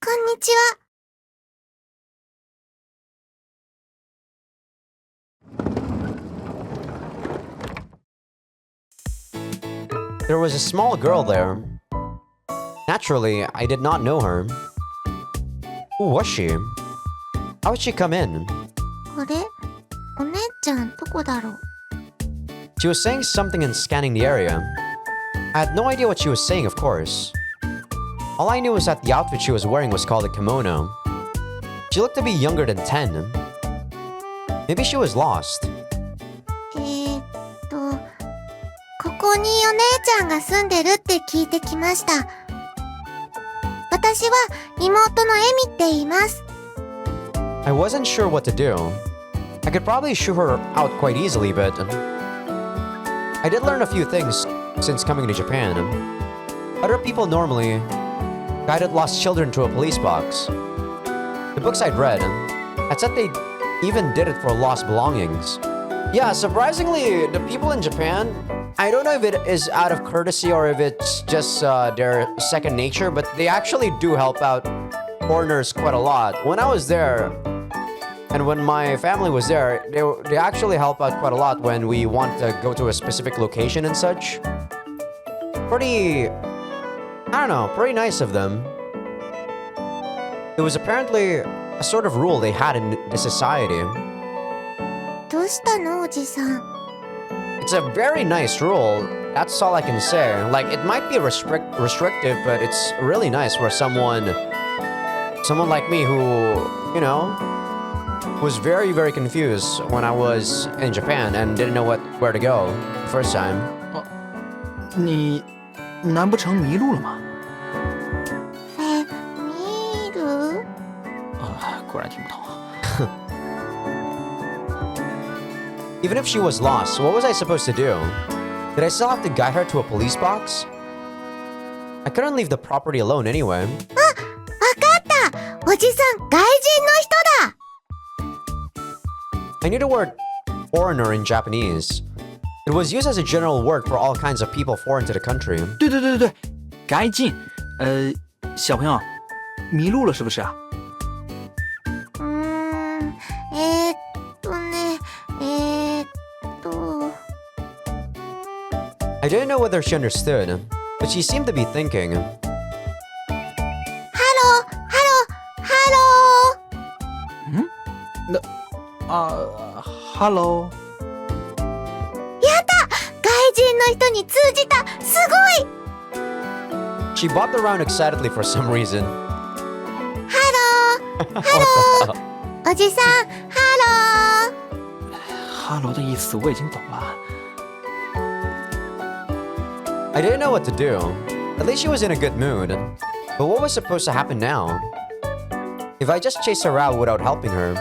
こんにちは。 There was a small girl there. Naturally, I did not know her. Who was she? How had she come in? あれお姉ちゃんどこだろう。 She was saying something and scanning the area. I had no idea what she was saying, of course. All I knew was that the outfit she was wearing was called a kimono. She looked to be younger than 10. Maybe she was lost. ここにお姉ちゃんが住んでるって聞いてきました。私は妹のエミって言います。 I wasn't sure what to do. I could probably shoo her out quite easily, but I did learn a few things since coming to Japan. Other people normally guided lost children to a police box. The books I'd read had said they even did it for lost belongings. Yeah, surprisingly, the people in Japan, I don't know if it is out of courtesy or if it's just their second nature, but they actually do help out foreigners quite a lot. When I was there, and when my family was there, they actually help out quite a lot when we want to go to a specific location and such. Pretty, I don't know, pretty nice of them. It was apparently a sort of rule they had in the society. どうしたのおじさん。 It's a very nice rule. That's all I can say. Like, it might be restrictive, but it's really nice for someone like me who, you know, was very, very confused when I was in Japan and didn't know where to go the first time. 你难不成迷路了吗？迷路？果然听不懂。 Even if she was lost, what was I supposed to do? Did I still have to guide her to a police box? I couldn't leave the property alone anyway. わかった。おじさん外人の人だ。 I knew the word foreigner in Japanese. It was used as a general word for all kinds of people foreign to the country. 对，改进。小朋友，迷路了是不是啊？ I didn't know whether she understood, but she seemed to be thinking. Hello. Hello。やった外人の人に通じたすごい She bopped around excitedly for some reason. Hello おじさん Hello 的意思我已经懂了。 I didn't know what to do. At least she was in a good mood. But what was supposed to happen now? If I just chased her out without helping her,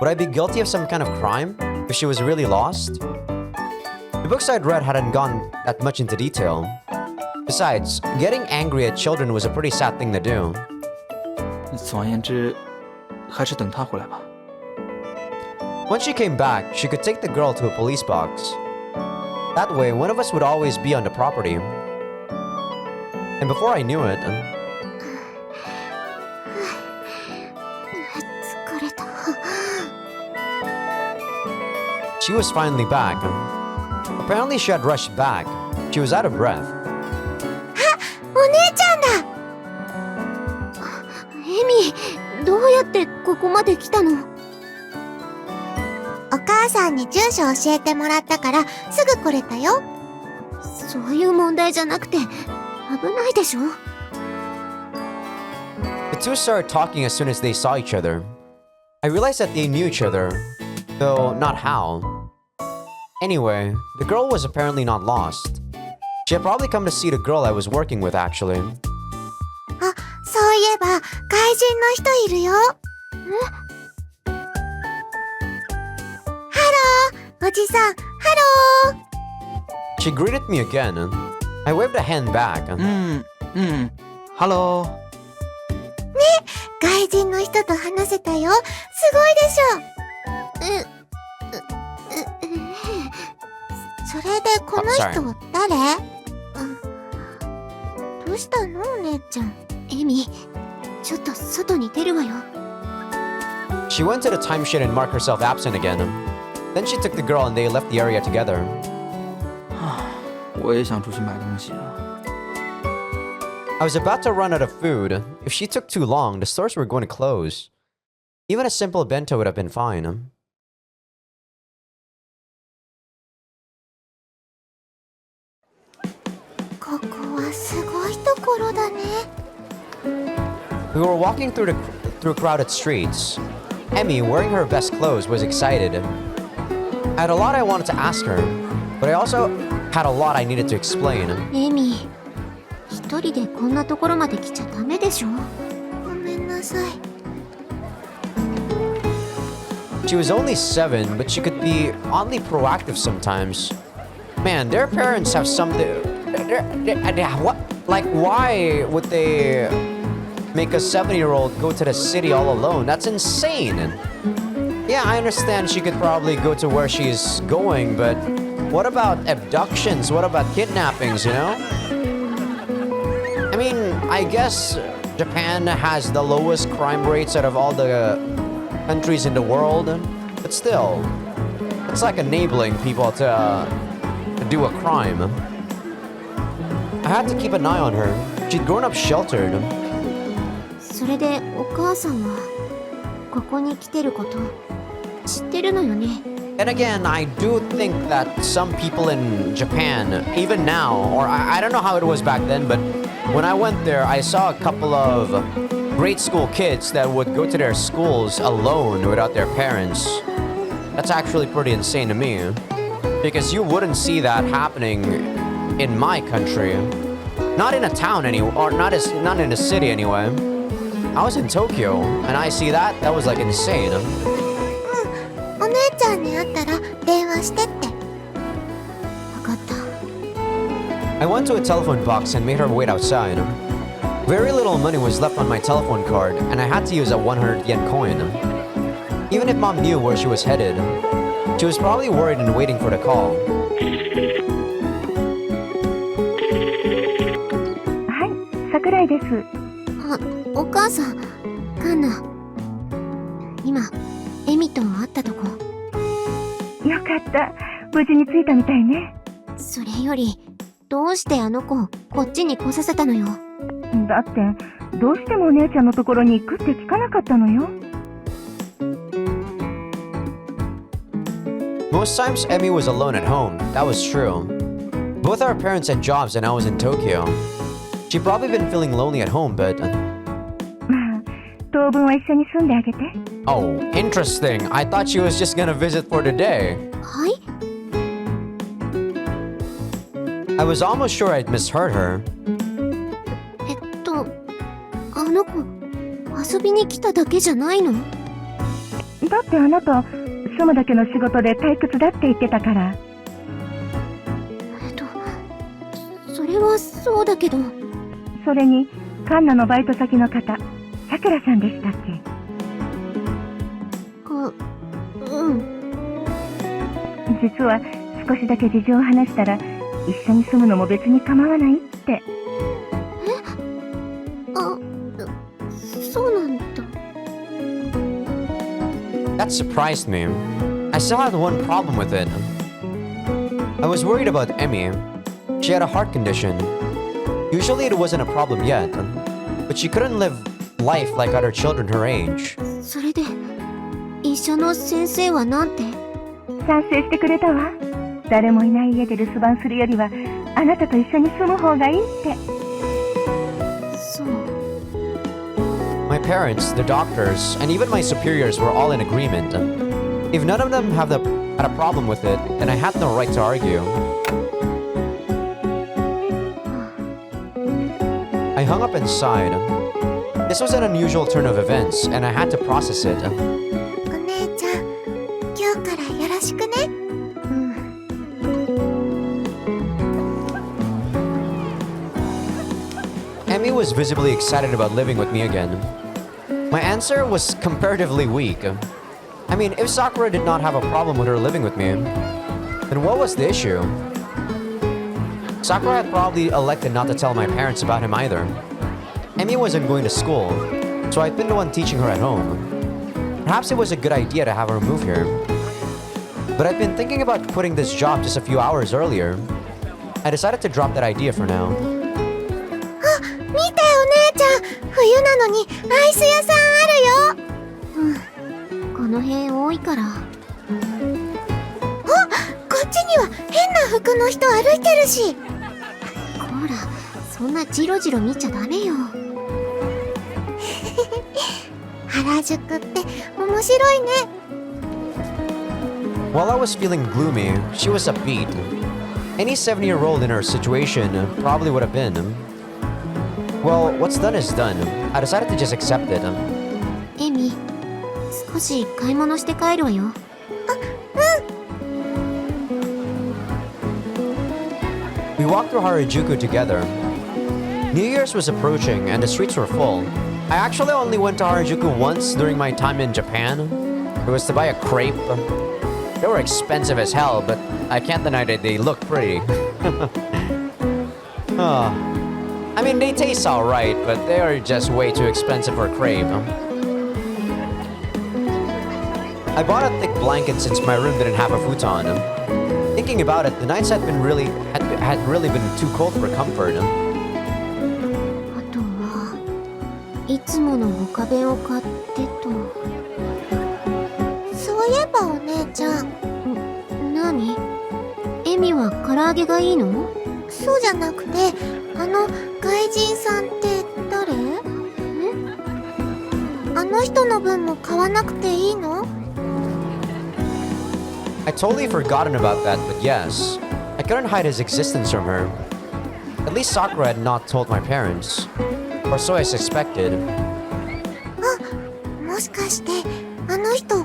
would I be guilty of some kind of crime if she was really lost? The books I'd read hadn't gone that much into detail. Besides, getting angry at children was a pretty sad thing to do. 总而言之，还是等他回来吧。 Once she came back, she could take the girl to a police box. That way, one of us would always be on the property. And before I knew it, 疲れた。 she was finally back. Apparently, she had rushed back. She was out of breath. お姉ちゃんだ。エミ、どうやってここまで来たの？お母さんに住所教えてもらったからすぐ来れたよ。そういう問題じゃなくて危ないでしょ。The two started talking as soon as they saw each other. I realized that they knew each other, though not how. Anyway, the girl was apparently not lost. She had probably come to see the girl I was working with, actually. あ、そういえば外人の人いるよ。ハロー、おじさん、ハロー。 She greeted me again. I waved a hand back. Hello。外人の人と話せたよ。すごいでしょ。それでこの人誰？どうしたのお姉ちゃん。エミ、ちょっと外に出るわよ。 She went to the timesheet and marked herself absent again. Then she took the girl and they left the area together. 我也想出去买东西啊。 I was about to run out of food. If she took too long, the stores were going to close. Even a simple bento would have been fine. ここはすごいところだね。 We were walking through crowded streets. Emmy, wearing her best clothes, was excited. I had a lot I wanted to ask her, but I also had a lot I needed to explain. エミ、一人でこんなところまで来ちゃダメでしょ。ごめんなさい。 She was only 7, but she could be oddly proactive sometimes. Man, their parents have something. What? Like, why would they make a 7-year-old go to the city all alone? That's insane. Yeah, I understand she could probably go to where she's going, but what about abductions? What about kidnappings, you know? I mean, I guess Japan has the lowest crime rates out of all the countries in the world, but still, it's like enabling people to do a crime. I had to keep an eye on her. She'd grown up sheltered. それでお母さんはここに来てること知ってるのよね。 And again, I do think that some people in Japan, even now, or I don't know how it was back then, but when I went there, I saw a couple of grade school kids that would go to their schools alone without their parents. That's actually pretty insane to me, because you wouldn't see that happening in my country. Not in a town anyway, or not in a city anyway. I was in Tokyo, and I see that. That was like insane. お姉ちゃんに会ったら電話してって。わかった。 I went to a telephone box and made her wait outside. Very little money was left on my telephone card, and I had to use a 100 yen coin. Even if mom knew where she was headed, she was probably worried and waiting for the call. はい、桜井です。あ、お母さん、カンナ。今、エミと会ったとこ。よかった。無事に着いたみたいね。それより、どうしてあの子、こっちに来させたのよ。だって、どうしてもお姉ちゃんのところに行くって聞かなかったのよ。Most times, Emmy was alone at home. That was true. Both our parents had jobs and I was in Tokyo. She'd probably been feeling lonely at home, but... まあ、当分は一緒に住んであげて。Oh, interesting. I thought she was just gonna visit for the day. はい？ I was almost sure I'd misheard her. の子遊びに来ただけじゃないの？だってあなた、ショムだけの仕事で退屈だって言ってたから。それはそうだけど。それに、カンナのバイト先の方、さくらさんでしたっけ？うん。実は少しだけ事情を話したら、一緒に住むのも別に構わないって。そうなんだ。That surprised me. I still had one problem with it. I was worried about Emmy. She had a heart condition. Usually it wasn't a problem yet, but she couldn't live life like other children her age. それで、医者の先生はなんて？賛成してくれたわ。誰もいない家で留守番するよりは、あなたと一緒に住む方がいいって。そう。My parents, the doctors, and even my superiors were all in agreement. If none of them had a problem with it, then I had no right to argue. I hung up and sighed. This was an unusual turn of events, and I had to process it. お姉ちゃん、今日からよろしくね。Emmy was visibly excited about living with me again. My answer was comparatively weak. I mean, if Sakura did not have a problem with her living with me, then what was the issue? Sakura had probably elected not to tell my parents about him either. Emmy wasn't going to school, so I'd been the one teaching her at home. Perhaps it was a good idea to have her move here. But I'd been thinking about quitting this job just a few hours earlier. I decided to drop that idea for now. 見てお姉ちゃん、冬なのにアイス屋さんあるよ。この辺多いから。こっちには変な服の人歩いてるし。こら、そんなジロジロ見ちゃダメよ。原宿って面白いね。While I was feeling gloomy, she was upbeat. Any 7-year-old in her situation probably would have been. Well, what's done is done. I decided to just accept it. エミ、少し買い物して帰るわよ。We walked through Harajuku together. New Year's was approaching and the streets were full. I actually only went to Harajuku once during my time in Japan. It was to buy a crepe. They were expensive as hell, but I can't deny that they look pretty. I mean, they taste alright, but they are just way too expensive for crepe. I bought a thick blanket since my room didn't have a futon. Thinking about it, the nights had really been too cold for comfort. あとはいつものモカベを買ってと。そういえばお姉ちゃん。何？エミは唐揚げがいいの？そうじゃなくて、あの外人さんって誰？あの人の分も買わなくていいの？ I totally forgotten about that, but yes, I couldn't hide his existence from her. At least Sakura had not told my parents, or so I suspected. もしかしてあの人お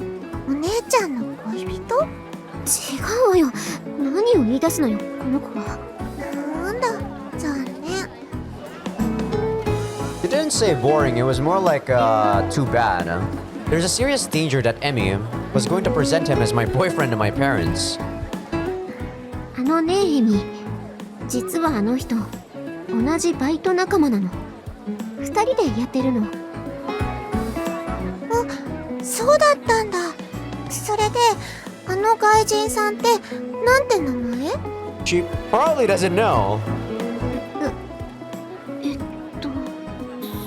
姉ちゃんの恋人？違うわよ。何を言い出すのよこの子は。なんだ残念。 It didn't say boring, it was more like too bad. There's a serious danger that Emmy was going to present him as my boyfriend to my parents. あのねエミ、実はあの人同じバイト仲間なの。二人でやってるの。そうだったんだ。それであの外人さんってなんて名前？ She probably doesn't know.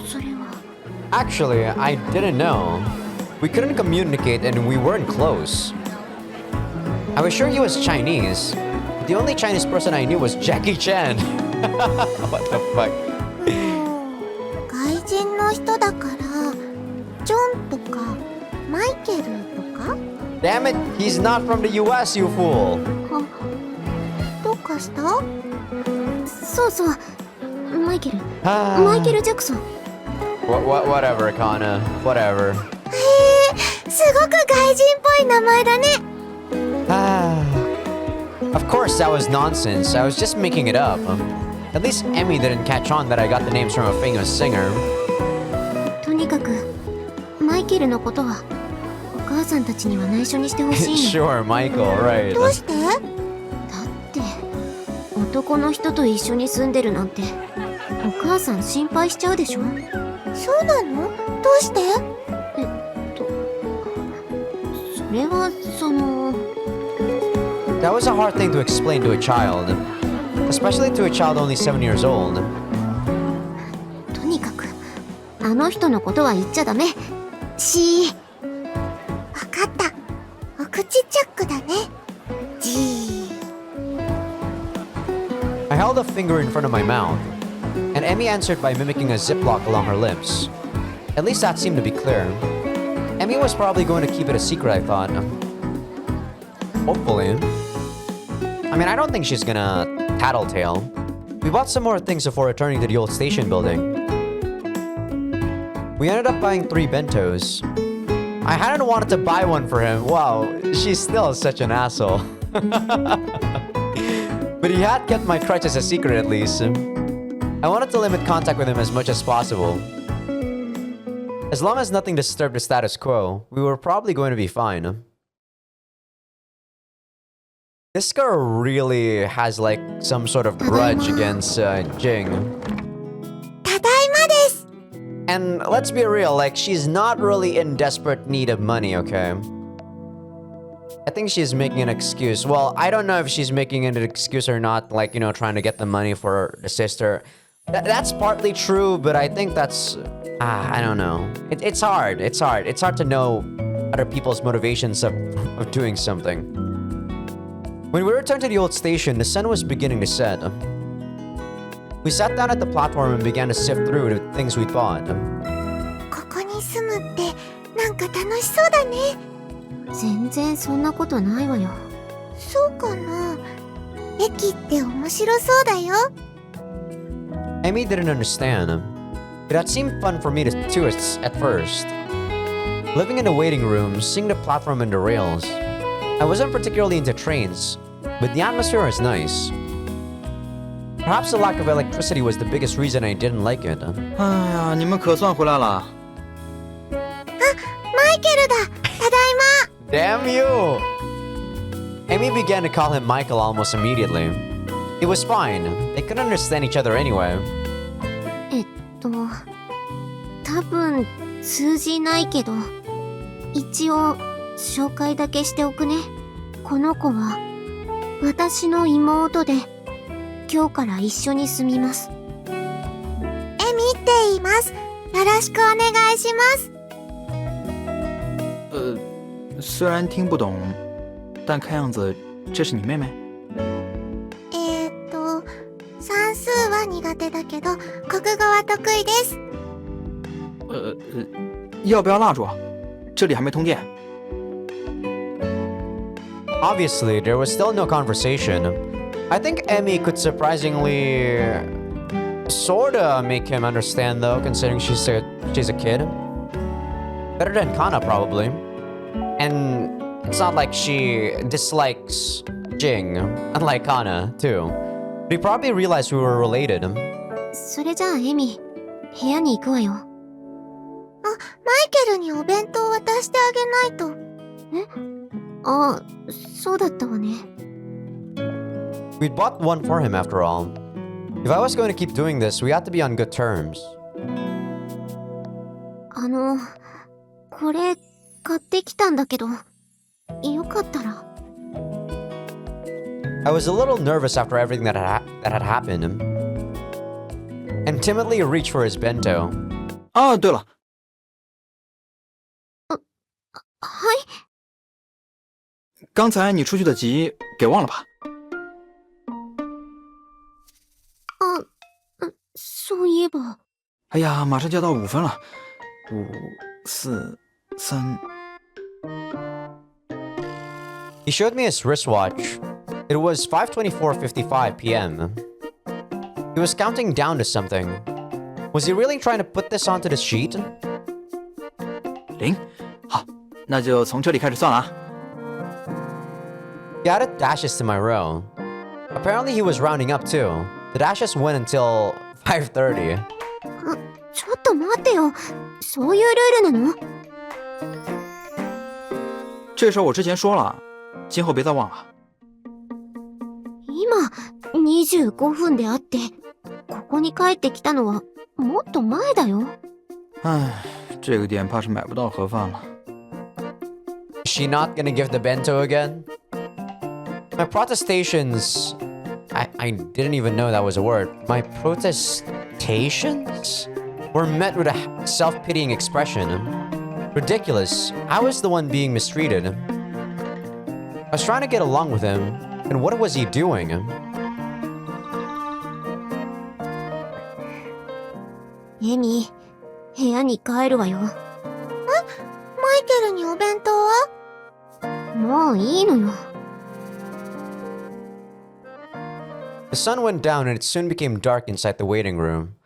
それは。 Actually, I didn't know. We couldn't communicate and we weren't close. I was sure he was Chinese. The only Chinese person I knew was Jackie Chan. What the fuck? 外人の人だからジョンとかマイケルとか？ Damn it, he's not from the US, you fool. どうかした？そうそう、マイケル。Ah. マイケル・ジャクソン。Whatever, Kana. Whatever. すごく外人っぽい名前だね。 Of course, that was nonsense. I was just making it up. At least Emmy didn't catch on that I got the names from a famous singer. とにかくマイケルのことはお母さんたちには内緒にしてほしいの。 Sure, Michael, right. どうして？だって男の人と一緒に住んでるなんてお母さん心配しちゃうでしょ。そうなの？どうして？それはその That was a hard thing to explain to a child, especially to a child only 7 years old. とにかくあの人のことは言っちゃダメ。わかった。お口チャックだね。I held a finger in front of my mouth, and Emmy answered by mimicking a ziplock along her lips. At least that seemed to be clear. Emmy was probably going to keep it a secret, I thought. Hopefully. I mean, I don't think she's gonna tattletale. We bought some more things before returning to the old station building. We ended up buying 3 bentos. I hadn't wanted to buy one for him. Wow, she's still such an asshole. But he had kept my crutches a secret at least. I wanted to limit contact with him as much as possible. As long as nothing disturbed the status quo, we were probably going to be fine. This girl really has like some sort of grudge against Jing. ただいまです。 And let's be real, like she's not really in desperate need of money, okay? I think she's making an excuse. Well, I don't know if she's making an excuse or not, like, you know, trying to get the money for the sister. That's partly true, but I think that's... I don't know. It's hard. It's hard. It's hard to know other people's motivations of doing something. When we returned to the old station, the sun was beginning to set. We sat down at the platform and began to sift through the things we'd bought. ここに住むってなんか楽しそうだね。全然そんなことないわよ。そうかな。駅って面白そうだよ。 Amy didn't understand. It had seemed fun for me too at first. Living in the waiting room, seeing the platform and the rails. I wasn't particularly into trains, but the atmosphere was nice. Perhaps the lack of electricity was the biggest reason I didn't like it. 哎呀，你们可算回来了。マイケルだ。ただいま。 Damn you! Amy began to call him Michael almost immediately. It was fine. They couldn't understand each other anyway. 多分通じないけど、一応紹介だけしておくね。この子は私の妹で、今日から一緒に住みます。エミって言います。よろしくお願いします。虽然听不懂，但看样子这是你妹妹。算数は苦手だけど、国語は得意です。要不要蜡烛？这里还没通电。 Obviously, there was still no conversation. I think Emmy could surprisingly sorta make him understand though, considering she's a kid. Better than Kana probably. And it's not like she dislikes Jing, unlike Kana too. But he probably realized we were related. それじゃあエミ、部屋に行くわよ。マイケルにお弁当渡してあげないと。ああ、そうだったわね。We'd bought one for him after all. If I was going to keep doing this, we had to be on good terms. これ買ってきたんだけど、よかったら。I was a little nervous after everything that had happened, and timidly reached for his bento. 啊，对了，はい。刚才你出去的急给忘了吧？そういえば。哎呀，马上就要到5分了，5、4、3。He showed me his wristwatch. It was 5:24:55 p.m. He was counting down to something. Was he really trying to put this onto the sheet? 0，好，那就从这里开始算了啊。He added dashes to my row. Apparently he was rounding up too. The dashes went until 5:30. ちょっと待ってよ。そういうルールなの？这事儿我之前说了，今后别再忘了。今25分であって、ここに帰ってきたのはもっと前だよ。唉，这个店怕是买不到盒饭了。Is she not gonna give the bento again? My protestations... I didn't even know that was a word. My protestations were met with a self-pitying expression. Ridiculous. I was the one being mistreated. I was trying to get along with him, and what was he doing? エミ、部屋に帰るわよ。マイケルにお弁当は？もういいのよ。The sun went down and it soon became dark inside the waiting room.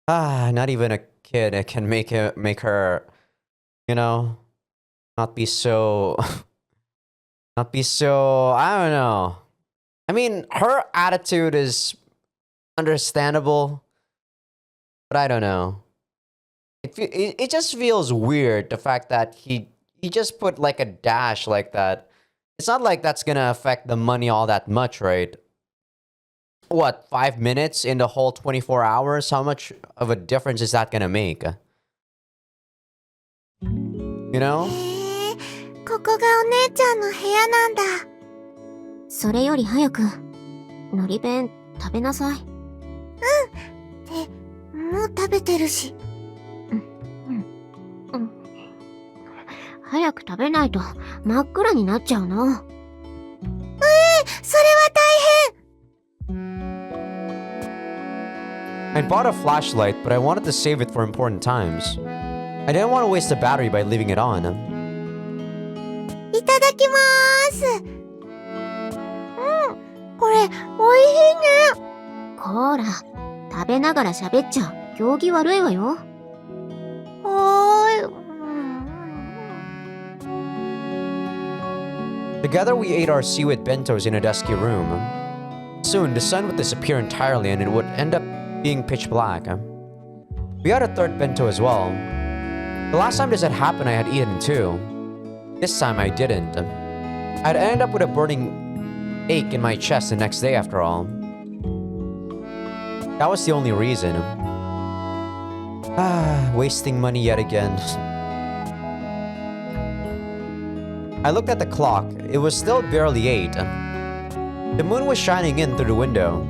Not even a kid can make her, you know, not be so, I don't know. I mean, her attitude is understandable, but I don't know. It just feels weird, the fact that he just put like a dash like that. It's not like that's gonna affect the money all that much, right? What, 5 minutes in the whole 24 hours? How much of a difference is that gonna make? You know? ここがお姉ちゃんの部屋なんだ。それより早く、のり弁食べなさい。うん。って、もう食べてるし。早く食べないと真っ暗になっちゃうの。それは大変。I bought a flashlight, but I wanted to save it for important times. I didn't want to waste the battery by leaving it on. いただきまーす。これ、おいしいね。こーら、食べながら喋っちゃ行儀悪いわよ。Together we ate our seaweed bentos in a dusky room. Soon, the sun would disappear entirely and it would end up being pitch black. We had a third bento as well. The last time this had happened, I had eaten two. This time, I didn't. I'd end up with a burning ache in my chest the next day after all. That was the only reason. Wasting money yet again. I looked at the clock. It was still barely 8. The moon was shining in through the window.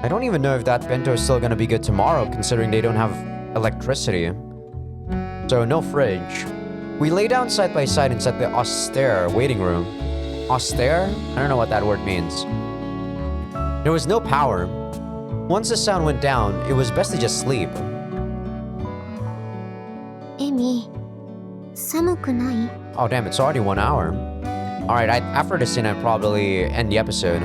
I don't even know if that bento is still gonna be good tomorrow, considering they don't have electricity. So, no fridge. We lay down side by side inside the austere waiting room. Austere? I don't know what that word means. There was no power. Once the sound went down, it was best to just sleep. エミ、寒くない？ Oh damn, it's already 1 hour. Alright, after this scene, I'd probably end the episode.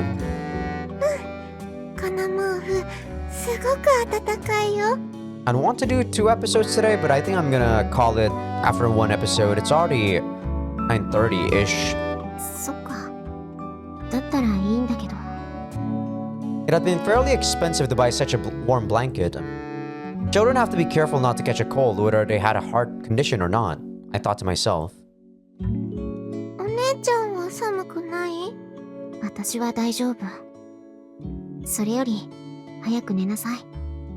この毛布、すごく暖かいよ。I'd want to do 2 episodes today, but I think I'm gonna call it after 1 episode. It's already 9:30-ish. そっか。だったらいいんだけど。It had been fairly expensive to buy such a warm blanket. Children have to be careful not to catch a cold, whether they had a heart condition or not, I thought to myself. お姉ちゃんは寒くない？私は大丈夫。それより、早く寝なさい。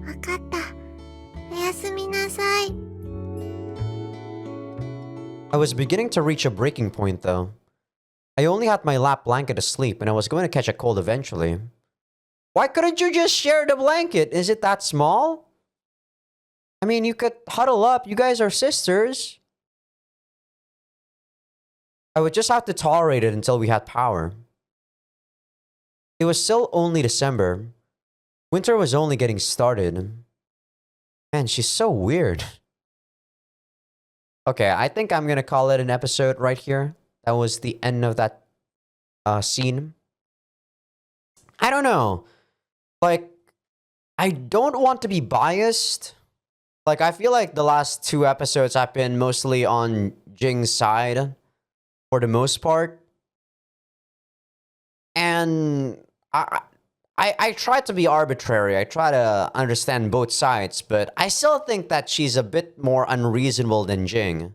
わかった。おやすみなさい。I was beginning to reach a breaking point, though. I only had my lap blanket to sleep, and I was going to catch a cold eventually. Why couldn't you just share the blanket? Is it that small? I mean, you could huddle up. You guys are sisters. I would just have to tolerate it until we had power. It was still only December. Winter was only getting started. Man, she's so weird. Okay, I think I'm gonna call it an episode right here. That was the end of that scene. I don't know. Like, I don't want to be biased. Like, I feel like the last 2 episodes have been mostly on Jing's side for the most part. And I try to be arbitrary. I try to understand both sides, but I still think that she's a bit more unreasonable than Jing.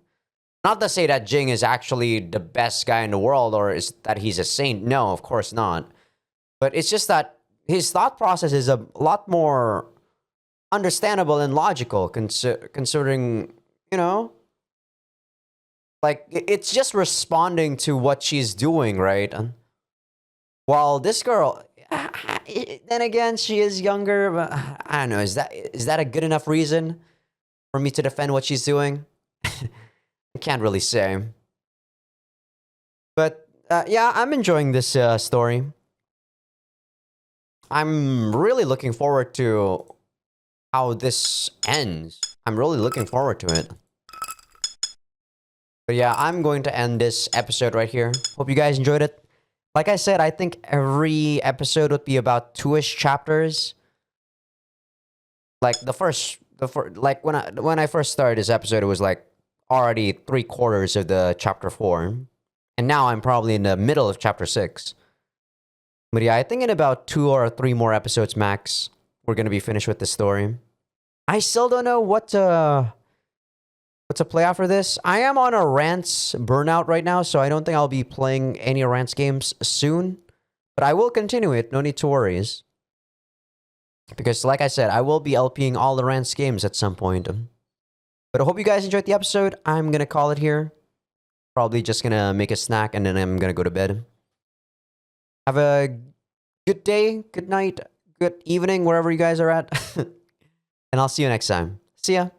Not to say that Jing is actually the best guy in the world or is that he's a saint. No, of course not. But it's just that his thought process is a lot more understandable and logical, considering, you know, like, it's just responding to what she's doing, right? While this girl, then again, she is younger, but I don't know, is that a good enough reason for me to defend what she's doing? I can't really say. But yeah, I'm enjoying this story. I'm really looking forward to how this ends. I'm really looking forward to it. But yeah, I'm going to end this episode right here. Hope you guys enjoyed it. Like I said, I think every episode would be about 2-ish chapters. Like like when I first started this episode, it was like already 3/4 of the chapter 4. And now I'm probably in the middle of chapter 6. But yeah, I think in about 2 or 3 more episodes max, we're gonna be finished with the story. I still don't know what to play after this. I am on a Rants burnout right now, so I don't think I'll be playing any Rants games soon. But I will continue it, no need to worry. Because like I said, I will be LPing all the Rants games at some point. But I hope you guys enjoyed the episode. I'm gonna call it here. Probably just gonna make a snack and then I'm gonna go to bed. Have a good day, good night, good evening, wherever you guys are at. And I'll see you next time. See ya.